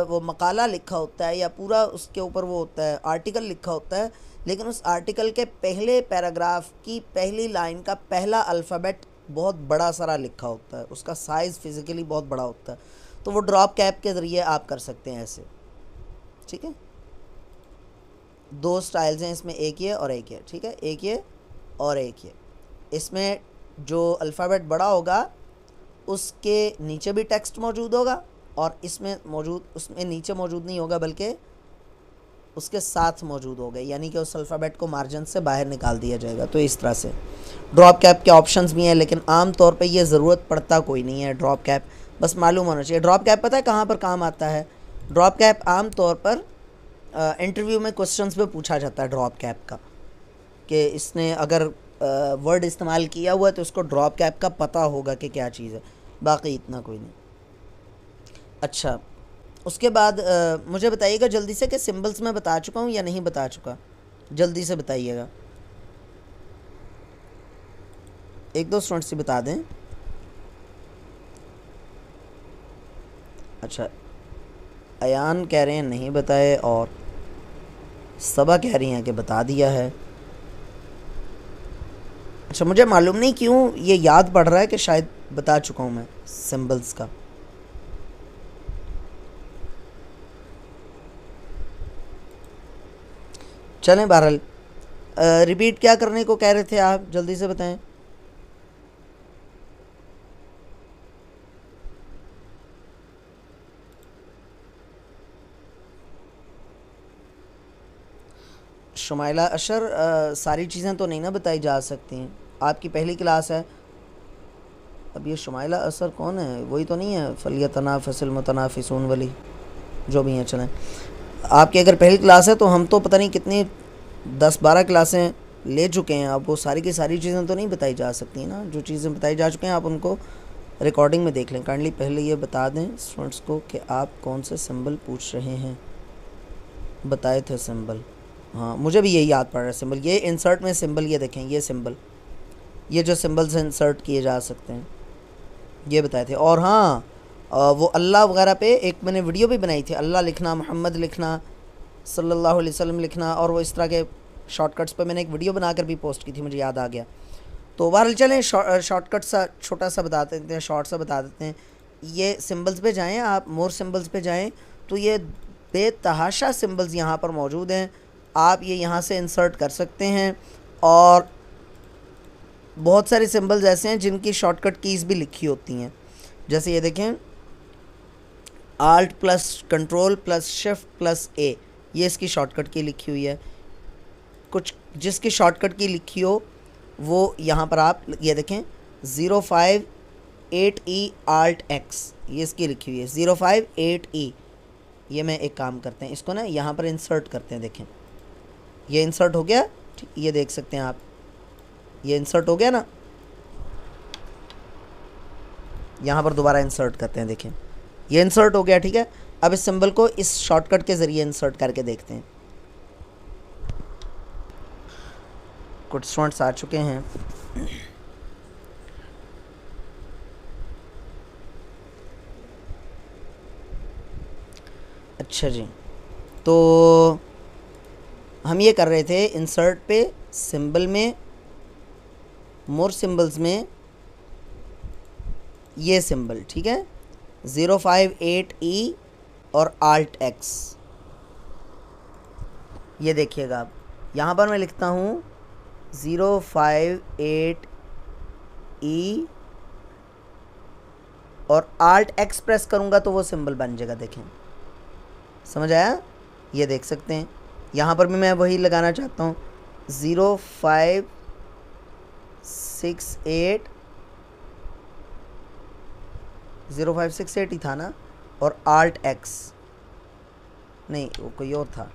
वो मकाला लिखा होता है, या पूरा उसके ऊपर वो होता है आर्टिकल लिखा होता है, लेकिन उस आर्टिकल के पहले पैराग्राफ की पहली लाइन का पहला अल्फ़ाबेट बहुत बड़ा सारा लिखा होता है, उसका साइज़ फ़िज़िकली बहुत बड़ा होता है। तो वो ड्रॉप कैप के ज़रिए आप कर सकते हैं ऐसे, ठीक है। दो स्टाइल्स हैं इसमें, एक ये और एक ये, ठीक है, एक ये और एक ये। इसमें जो अल्फ़ाबेट बड़ा होगा उसके नीचे भी टेक्स्ट मौजूद होगा, और उसमें नीचे मौजूद नहीं होगा बल्कि उसके साथ मौजूद होगा, यानी कि उस अल्फ़ाबेट को मार्जिन से बाहर निकाल दिया जाएगा। तो इस तरह से ड्रॉप कैप के ऑप्शंस भी हैं, लेकिन आम तौर पे ये ज़रूरत पड़ता कोई नहीं है ड्रॉप कैप, बस मालूम होना चाहिए। ड्रॉप कैप पता है कहाँ पर काम आता है? ड्रॉप कैप आम तौर पर इंटरव्यू में क्वेश्चंस पे पूछा जाता है ड्रॉप कैप का, कि इसने अगर वर्ड इस्तेमाल किया हुआ है तो उसको ड्रॉप कैप का पता होगा कि क्या चीज़ है, बाकी इतना कोई नहीं। अच्छा, उसके बाद मुझे बताइएगा जल्दी से कि सिंबल्स मैं बता चुका हूँ या नहीं बता चुका, जल्दी से बताइएगा, एक दो स्टूडेंट्स से बता दें। अच्छा, अयान कह रहे हैं नहीं बताए, और सबा कह रही हैं कि बता दिया है। अच्छा, मुझे मालूम नहीं क्यों ये याद पड़ रहा है कि शायद बता चुका हूँ मैं सिंबल्स का। चलें, बहरहाल रिपीट क्या करने को कह रहे थे आप, जल्दी से बताएं। शुमाइला अशर, सारी चीज़ें तो नहीं ना बताई जा सकती हैं, आपकी पहली क्लास है। अब ये शुमाइला असर कौन है, वही तो नहीं है फलियतनाफिसल मुतनाफिसून वाली, जो भी हैं चलें। आपकी अगर पहली क्लास है तो हम तो पता नहीं कितनी 10-12 क्लासें ले चुके हैं, अब वो सारी की सारी चीज़ें तो नहीं बताई जा सकती ना, जो चीज़ें बताई जा चुके हैं आप उनको रिकॉर्डिंग में देख लें। काइंडली पहले ये बता दें स्टूडेंट्स को कि आप कौन से सिंबल पूछ रहे हैं, बताए थे सिंबल। हाँ, मुझे भी यही याद पड़ रहा है सिंबल, ये इंसर्ट में सिंबल, ये देखें ये सिंबल, ये जो सिंबल्स इंसर्ट किए जा सकते हैं ये बताए थे। और हाँ, वो अल्लाह वगैरह पे एक मैंने वीडियो भी बनाई थी, अल्लाह लिखना, मोहम्मद लिखना, सल्लल्लाहु अलैहि वसल्लम लिखना, और वो इस तरह के शॉर्टकट्स पे मैंने एक वीडियो बनाकर भी पोस्ट की थी, मुझे याद आ गया। तो बहरहाल चलें, शॉर्टकट सा छोटा सा बता देते हैं, शॉर्ट सा बता देते हैं। ये सिंबल्स पे जाएं आप, मोर सिंबल्स पे जाएं तो ये बेतहाशा सिंबल्स यहाँ पर मौजूद हैं, आप ये यहाँ से इंसर्ट कर सकते हैं। और बहुत सारे सिंबल्स ऐसे हैं जिनकी शॉर्टकट कीज़ भी लिखी होती हैं, जैसे ये देखें alt plus control plus shift plus A, ये इसकी शॉर्टकट की लिखी हुई है। कुछ जिसकी शॉर्टकट की लिखी हो वो यहाँ पर आप ये देखें 058E आल्ट एक्स, ये इसकी लिखी हुई है 058E। ये मैं एक काम करते हैं, इसको ना यहाँ पर इंसर्ट करते हैं, देखें ये इंसर्ट हो गया, ठीक, ये देख सकते हैं आप, ये इंसर्ट हो गया ना, यहाँ पर दोबारा इंसर्ट करते हैं, देखें ये इंसर्ट हो गया, ठीक है। अब इस सिंबल को इस शॉर्टकट के ज़रिए इंसर्ट करके देखते हैं। कुछ स्टूडेंट्स आ चुके हैं। अच्छा जी, तो हम ये कर रहे थे इंसर्ट पे सिंबल में, मोर सिंबल्स में ये सिंबल, ठीक है 058E और आल्ट एक्स। ये देखिएगा आप, यहाँ पर मैं लिखता हूँ 058E और आल्ट एक्स प्रेस करूँगा तो वो सिंबल बन जाएगा, देखें समझ आया, ये देख सकते हैं। यहाँ पर भी मैं वही लगाना चाहता हूँ 0568 ही था ना, और आल्ट एक्स नहीं, वो कोई और था,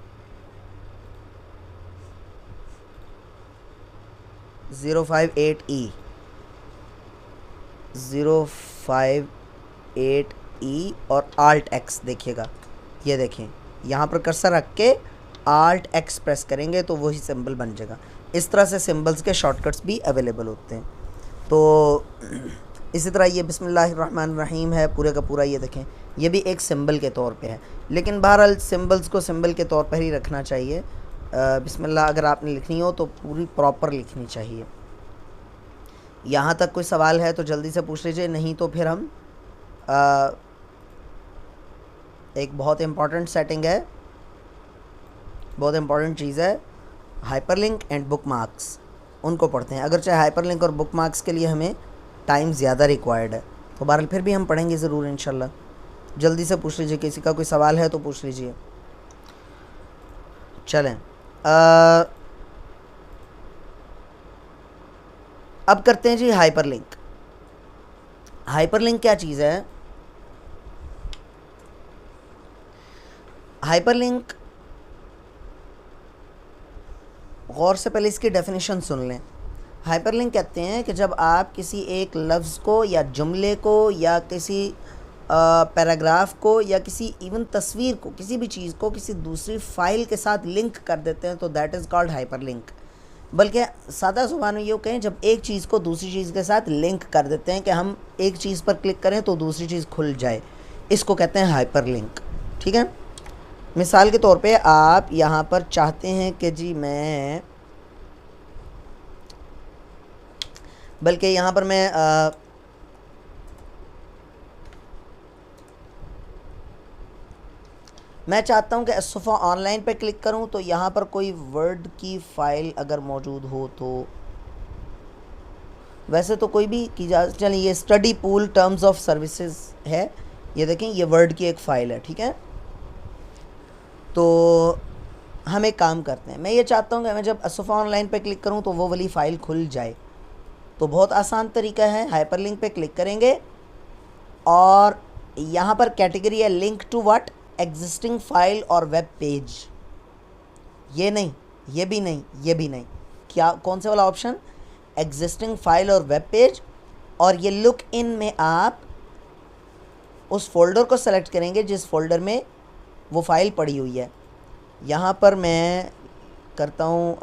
058E 058E और आल्ट एक्स। देखिएगा, ये देखें यहाँ पर कर्सर रख के आल्ट एक्स प्रेस करेंगे तो वही सिंबल बन जाएगा। इस तरह से सिंबल्स के शॉर्टकट्स भी अवेलेबल होते हैं। तो इसी तरह ये बिस्मिल्लाहिर्रहमानिर्रहीम है पूरे का पूरा, ये देखें ये भी एक सिंबल के तौर पे है, लेकिन बहरहाल सिंबल्स को सिंबल के तौर पर ही रखना चाहिए। बिस्मिल्लाह अगर आपने लिखनी हो तो पूरी प्रॉपर लिखनी चाहिए। यहाँ तक कोई सवाल है तो जल्दी से पूछ लीजिए, नहीं तो फिर हम एक बहुत इम्पॉर्टेंट सेटिंग है, बहुत इम्पॉर्टेंट चीज़ है, हाइपरलिंक एंड बुक मार्क्स, उनको पढ़ते हैं। अगर चाहे हाइपरलिंक और बुक मार्क्स के लिए हमें टाइम ज़्यादा रिक्वायर्ड है, तो बहरहाल फिर भी हम पढ़ेंगे ज़रूर इंशाल्लाह। जल्दी से पूछ लीजिए, किसी का कोई सवाल है तो पूछ लीजिए। चलें, अब करते हैं जी हाइपरलिंक। हाइपरलिंक क्या चीज़ है? हाइपरलिंक, गौर से पहले इसकी डेफिनेशन सुन लें। हाइपरलिंक कहते हैं कि जब आप किसी एक लफ्ज़ को या जुमले को या किसी पैराग्राफ को या किसी इवन तस्वीर को, किसी भी चीज़ को किसी दूसरी फ़ाइल के साथ लिंक कर देते हैं तो दैट इज़ कॉल्ड हाइपरलिंक। बल्कि सादा ज़ुबान में यूँ कहें, जब एक चीज़ को दूसरी चीज़ के साथ लिंक कर देते हैं कि हम एक चीज़ पर क्लिक करें तो दूसरी चीज़ खुल जाए, इसको कहते हैं हाइपरलिंक। ठीक है, मिसाल के तौर पे आप यहाँ पर चाहते हैं कि जी बल्कि यहाँ पर मैं चाहता हूँ कि असफ़ा ऑनलाइन पे क्लिक करूँ तो यहाँ पर कोई वर्ड की फ़ाइल अगर मौजूद हो तो, वैसे तो कोई भी की जा, चलिए ये study pool terms of services है, ये देखें ये वर्ड की एक फ़ाइल है। ठीक है, तो हम एक काम करते हैं, मैं ये चाहता हूँ कि मैं जब असफ़ा ऑनलाइन पे क्लिक करूँ तो वो वाली फ़ाइल खुल जाए। तो बहुत आसान तरीका है, हाइपरलिंक पे क्लिक करेंगे और यहाँ पर कैटेगरी है link to what, existing file और वेब पेज। ये नहीं, ये भी नहीं, ये भी नहीं, क्या कौन से वाला ऑप्शन, एग्जिस्टिंग फाइल और वेब पेज। और ये लुक इन में आप उस फोल्डर को सेलेक्ट करेंगे जिस फोल्डर में वो फ़ाइल पड़ी हुई है। यहाँ पर मैं करता हूँ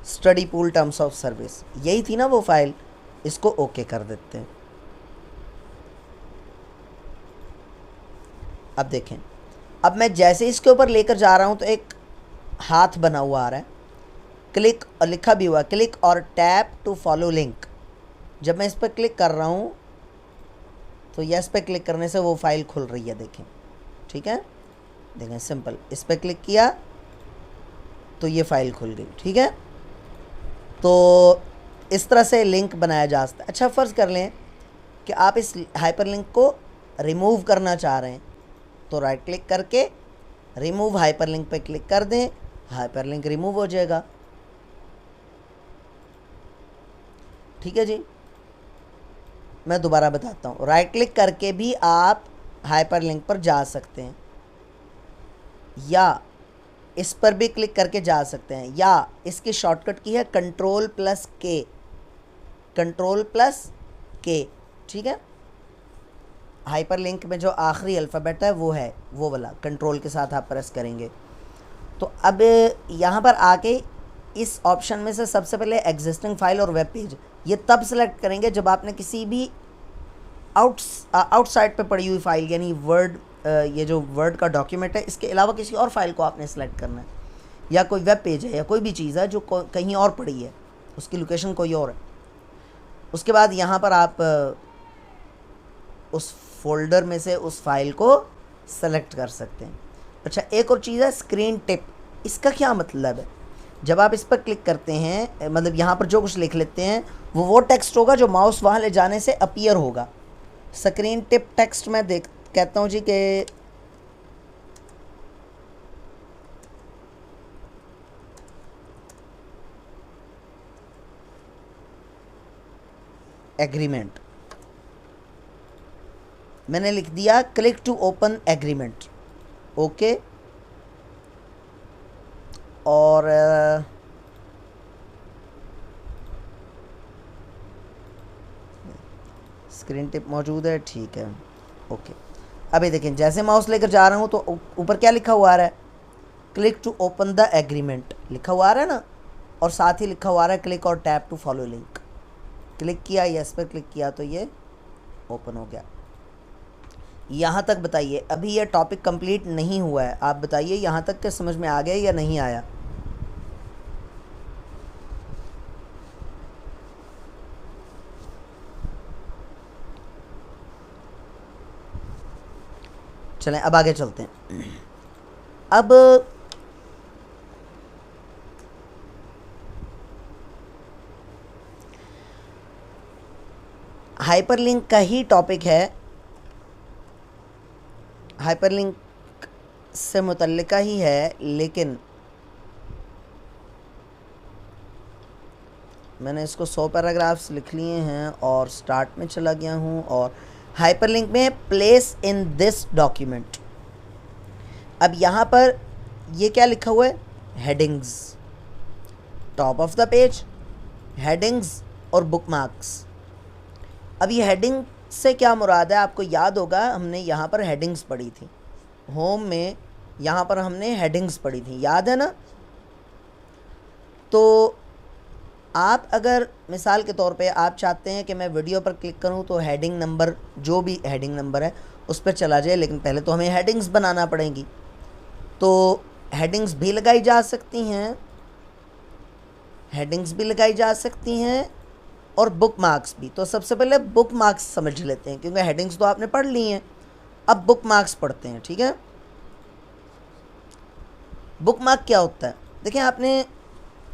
study pool terms of service, यही थी ना वो फ़ाइल, इसको ओके कर देते हैं। अब देखें, अब मैं जैसे इसके ऊपर लेकर जा रहा हूँ तो एक हाथ बना हुआ आ रहा है, क्लिक, और लिखा भी हुआ क्लिक और टैप टू फॉलो लिंक। जब मैं इस पर क्लिक कर रहा हूँ तो यस पे क्लिक करने से वो फ़ाइल खुल रही है, देखें। ठीक है, देखें सिंपल, इस पर क्लिक किया तो ये फ़ाइल खुल गई। ठीक है, तो इस तरह से लिंक बनाया जा सकता है। अच्छा, फ़र्ज़ कर लें कि आप इस हाइपरलिंक को रिमूव करना चाह रहे हैं तो राइट क्लिक करके रिमूव हाइपरलिंक पे क्लिक कर दें, हाइपरलिंक रिमूव हो जाएगा। ठीक है जी, मैं दोबारा बताता हूँ, राइट क्लिक करके भी आप हाइपरलिंक पर जा सकते हैं, या इस पर भी क्लिक करके जा सकते हैं, या इसकी शॉर्टकट की है कंट्रोल प्लस के, कंट्रोल प्लस के। ठीक है, हाइपरलिंक में जो आखिरी अल्फ़ाबेट है वो है वो वाला, कंट्रोल के साथ आप प्रेस करेंगे। तो अब यहाँ पर आके इस ऑप्शन में से सबसे पहले एग्जिस्टिंग फाइल और वेब पेज, ये तब सेलेक्ट करेंगे जब आपने किसी भी आउटसाइड पे पड़ी हुई फ़ाइल, यानी वर्ड, ये जो वर्ड का डॉक्यूमेंट है, इसके अलावा किसी और फाइल को आपने सेलेक्ट करना है, या कोई वेब पेज है या कोई भी चीज़ है जो कहीं और पड़ी है, उसकी लोकेशन कोई और है। उसके बाद यहाँ पर आप उस फोल्डर में से उस फाइल को सेलेक्ट कर सकते हैं। अच्छा, एक और चीज़ है स्क्रीन टिप, इसका क्या मतलब है, जब आप इस पर क्लिक करते हैं, मतलब यहाँ पर जो कुछ लिख लेते हैं वो टेक्स्ट होगा जो माउस वहाँ ले जाने से अपीयर होगा। स्क्रीन टिप टेक्स्ट मैं कहता हूँ जी कि एग्रीमेंट, मैंने लिख दिया click to open agreement, okay. और स्क्रीन टिप मौजूद है, ठीक है, ओके। अभी देखें, जैसे माउस लेकर जा रहा हूँ तो ऊपर क्या लिखा हुआ आ रहा है, click to open the agreement लिखा हुआ आ रहा है ना, और साथ ही लिखा हुआ आ रहा है क्लिक और tap to follow link. Click किया, यस पर क्लिक किया तो ये ओपन हो गया। यहाँ तक बताइए, अभी ये टॉपिक कंप्लीट नहीं हुआ है, आप बताइए यहाँ तक के समझ में आ गया या नहीं आया। चलें अब आगे चलते हैं। अब हाइपरलिंक का ही टॉपिक है, हाइपरलिंक से मुतल्लिका ही है, लेकिन मैंने इसको 100 पैराग्राफ्स लिख लिए हैं और स्टार्ट में चला गया हूँ। और हाइपरलिंक में प्लेस इन दिस डॉक्यूमेंट, अब यहाँ पर ये क्या लिखा हुआ है, headings, top of the page, headings और बुकमार्क्स। अब ये हेडिंग से क्या मुराद है, आपको याद होगा हमने यहाँ पर हेडिंग्स पढ़ी थी, होम में यहाँ पर हमने हेडिंग्स पढ़ी थी, याद है ना। तो आप अगर मिसाल के तौर पे आप चाहते हैं कि मैं वीडियो पर क्लिक करूं तो हेडिंग नंबर, जो भी हेडिंग नंबर है उस पर चला जाए, लेकिन पहले तो हमें हेडिंग्स बनाना पड़ेंगी। तो हेडिंग्स भी लगाई जा सकती हैं, हेडिंग्स भी लगाई जा सकती हैं और बुक मार्क्स भी। तो सबसे पहले बुक मार्क्स समझ लेते हैं, क्योंकि हेडिंग्स तो आपने पढ़ ली हैं, अब बुक मार्क्स पढ़ते हैं। ठीक है, बुक मार्क क्या होता है? देखिए, आपने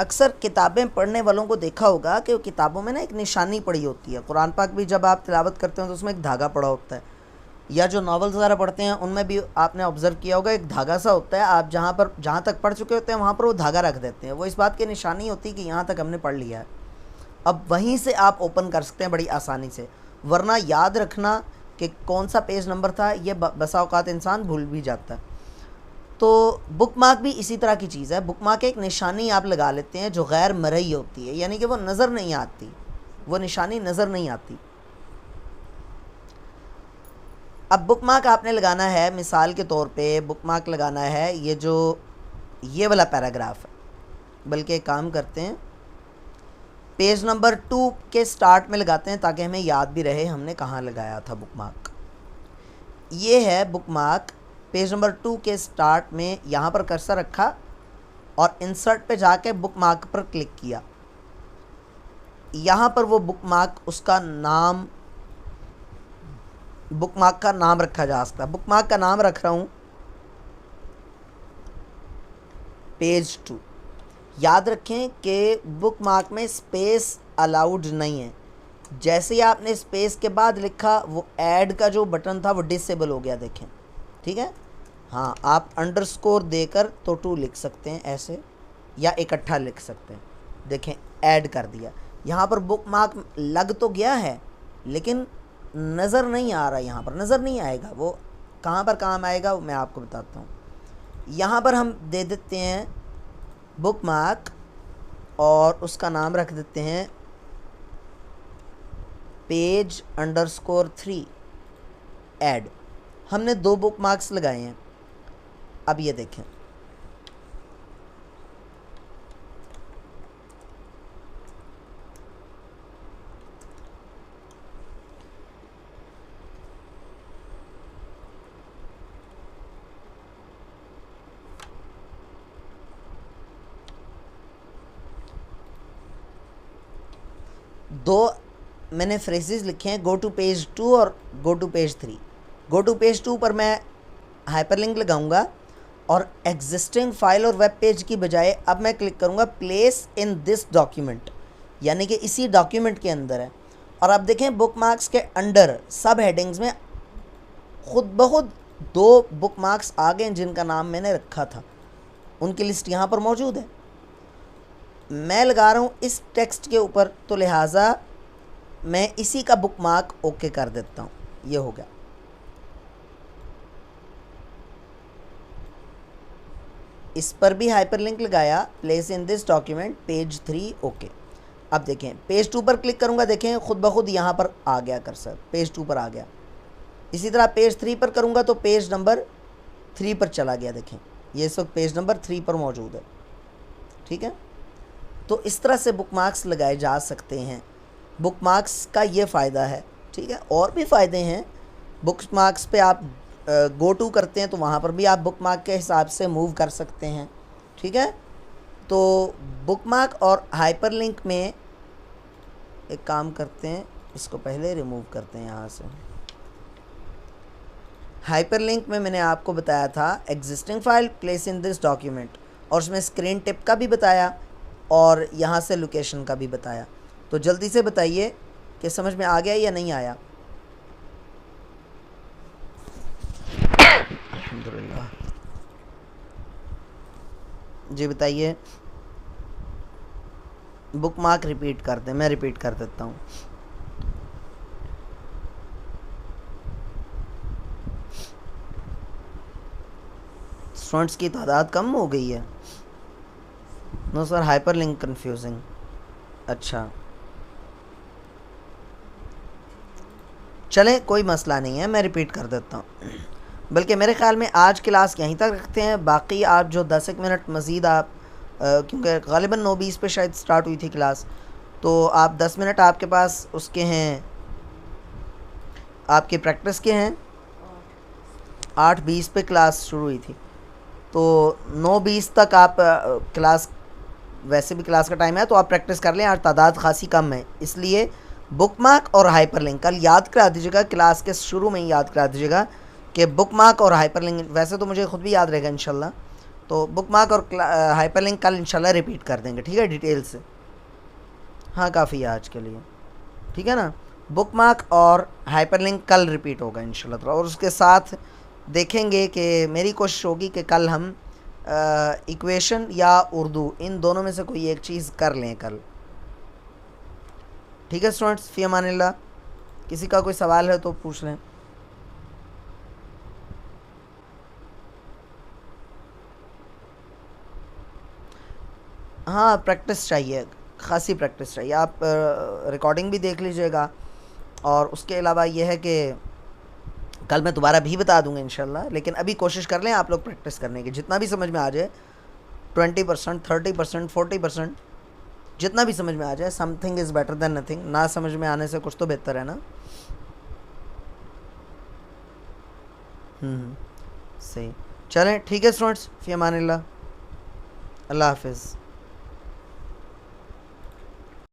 अक्सर किताबें पढ़ने वालों को देखा होगा कि वो किताबों में ना एक निशानी पड़ी होती है। कुरान पाक भी जब आप तिलावत करते हो तो उसमें एक धागा पड़ा होता है, या जो नॉवेल्स वगैरह पढ़ते हैं उनमें भी आपने ऑब्ज़र्व किया होगा एक धागा सा होता है, आप जहाँ तक पढ़ चुके होते हैं वहाँ पर वो धागा रख देते हैं, वो इस बात की निशानी होती है कि यहाँ तक हमने पढ़ लिया है। अब वहीं से आप ओपन कर सकते हैं बड़ी आसानी से, वरना याद रखना कि कौन सा पेज नंबर था ये बसा औकात इंसान भूल भी जाता है। तो बुक मार्क भी इसी तरह की चीज़ है। बुक मार्क एक निशानी आप लगा लेते हैं जो गैर मरई होती है, यानी कि वो नज़र नहीं आती, वो निशानी नज़र नहीं आती। अब बुक मार्क आपने लगाना है, मिसाल के तौर पे बुक मार्क लगाना है ये वाला पैराग्राफ है, बल्कि एक काम करते हैं पेज नंबर 2 के स्टार्ट में लगाते हैं ताकि हमें याद भी रहे हमने कहाँ लगाया था बुक मार्क। ये है बुक मार्क, पेज नंबर 2 के स्टार्ट में यहाँ पर कर्सर रखा और इंसर्ट पे जाके बुक मार्क पर क्लिक किया। यहाँ पर वो बुक मार्क, उसका नाम, बुक मार्क का नाम रखा जा सकता है। बुक मार्क का नाम रख रहा हूँ पेज 2। याद रखें कि बुक मार्क में स्पेस अलाउड नहीं है। जैसे ही आपने स्पेस के बाद लिखा, वो ऐड का जो बटन था वो डिसेबल हो गया, देखें। ठीक है, हाँ, आप अंडरस्कोर देकर तो 2 लिख सकते हैं ऐसे, या इकट्ठा लिख सकते हैं। देखें, ऐड कर दिया। यहाँ पर बुक मार्क लग तो गया है लेकिन नज़र नहीं आ रहा, यहाँ पर नज़र नहीं आएगा। वो कहाँ पर काम आएगा वो मैं आपको बताता हूँ। यहाँ पर हम दे देते हैं बुक मार्क और उसका नाम रख देते हैं पेज _3 ऐड। हमने 2 बुक मार्क्स लगाए हैं। अब ये देखें, दो मैंने फ्रेजेस लिखे हैं, गो टू पेज 2 और go to page 3। Go to page 2 पर मैं हाइपरलिंक लगाऊंगा और एग्जिस्टिंग फाइल और वेब पेज की बजाय अब मैं क्लिक करूंगा प्लेस इन दिस डॉक्यूमेंट, यानी कि इसी डॉक्यूमेंट के अंदर है। और अब देखें बुक मार्क्स के अंडर सब हेडिंग्स में खुद ब खुद 2 बुक मार्क्स आ गए जिनका नाम मैंने रखा था, उनकी लिस्ट यहाँ पर मौजूद है। मैं लगा रहा हूँ इस टेक्स्ट के ऊपर, तो लिहाजा मैं इसी का बुक मार्क ओके कर देता हूँ। ये हो गया। इस पर भी हाइपरलिंक लगाया, place in this document page 3 okay. अब देखें पेज 2 पर क्लिक करूँगा, देखें खुद ब खुद यहाँ पर आ गया कर्सर, पेज 2 पर आ गया। इसी तरह पेज 3 पर करूँगा तो पेज नंबर 3 पर चला गया। देखें ये इस वक्त पेज नंबर 3 पर मौजूद है। ठीक है, तो इस तरह से बुक मार्क्स लगाए जा सकते हैं। बुक मार्क्स का ये फ़ायदा है। ठीक है, और भी फ़ायदे हैं। बुक मार्क्स पे आप गो टू करते हैं तो वहाँ पर भी आप बुक मार्क के हिसाब से मूव कर सकते हैं। ठीक है, तो बुक मार्क और हाइपरलिंक में एक काम करते हैं, इसको पहले रिमूव करते हैं यहाँ से। हाइपरलिंक में मैंने आपको बताया था existing file, place in this document, और उसमें स्क्रीन टिप का भी बताया और यहाँ से लोकेशन का भी बताया। तो जल्दी से बताइए कि समझ में आ गया या नहीं आया। अल्हम्दुलिल्लाह, जी बताइए। बुक मार्क रिपीट कर दें, मैं रिपीट कर देता हूँ। स्टूडेंट्स की तादाद कम हो गई है। No sir, hyperlink confusing. अच्छा, चलें कोई मसला नहीं है, मैं रिपीट कर देता हूँ। बल्कि मेरे ख़्याल में आज क्लास यहीं तक रखते हैं, बाकी आप जो 10 एक मिनट मज़ीद आप क्योंकि ग़ालिबन 9:20 पे शायद स्टार्ट हुई थी क्लास, तो आप 10 मिनट आपके पास उसके हैं, आपके प्रैक्टिस के हैं। 8:20 पे क्लास शुरू हुई थी, तो 9:20 तक आप क्लास, वैसे भी क्लास का टाइम है तो आप प्रैक्टिस कर लें। आज तादाद खासी कम है, इसलिए बुकमार्क और हाइपरलिंक कल याद करा दीजिएगा, क्लास के शुरू में ही याद करा दीजिएगा कि बुकमार्क और हाइपरलिंक, वैसे तो मुझे ख़ुद भी याद रहेगा इंशाल्लाह, तो बुकमार्क और हाइपरलिंक कल इंशाल्लाह रिपीट कर देंगे, ठीक है, डिटेल से। हाँ काफ़ी है आज के लिए, ठीक है ना। बुकमार्क और हाइपरलिंक कल रिपीट होगा इंशाल्लाह, और उसके साथ देखेंगे कि मेरी कोशिश होगी कि कल हम इक्वेशन या उर्दू, इन दोनों में से कोई एक चीज़ कर लें कल, ठीक है स्टूडेंट्स। फ़ी अमानिल्लाह। किसी का कोई सवाल है तो पूछ लें। हाँ प्रैक्टिस चाहिए, ख़ासी प्रैक्टिस चाहिए। आप रिकॉर्डिंग भी देख लीजिएगा, और उसके अलावा ये है कि कल मैं दोबारा भी बता दूंगा इंशाल्लाह, लेकिन अभी कोशिश कर लें आप लोग प्रैक्टिस करने की, जितना भी समझ में आ जाए, 20%, 30%, 40%, जितना भी समझ में आ जाए। Something is better than nothing, ना समझ में आने से कुछ तो बेहतर है ना। सही, चलें ठीक है स्टूडेंट्स, फ़ी अमानिल्लाह, अल्लाह हाफिज़।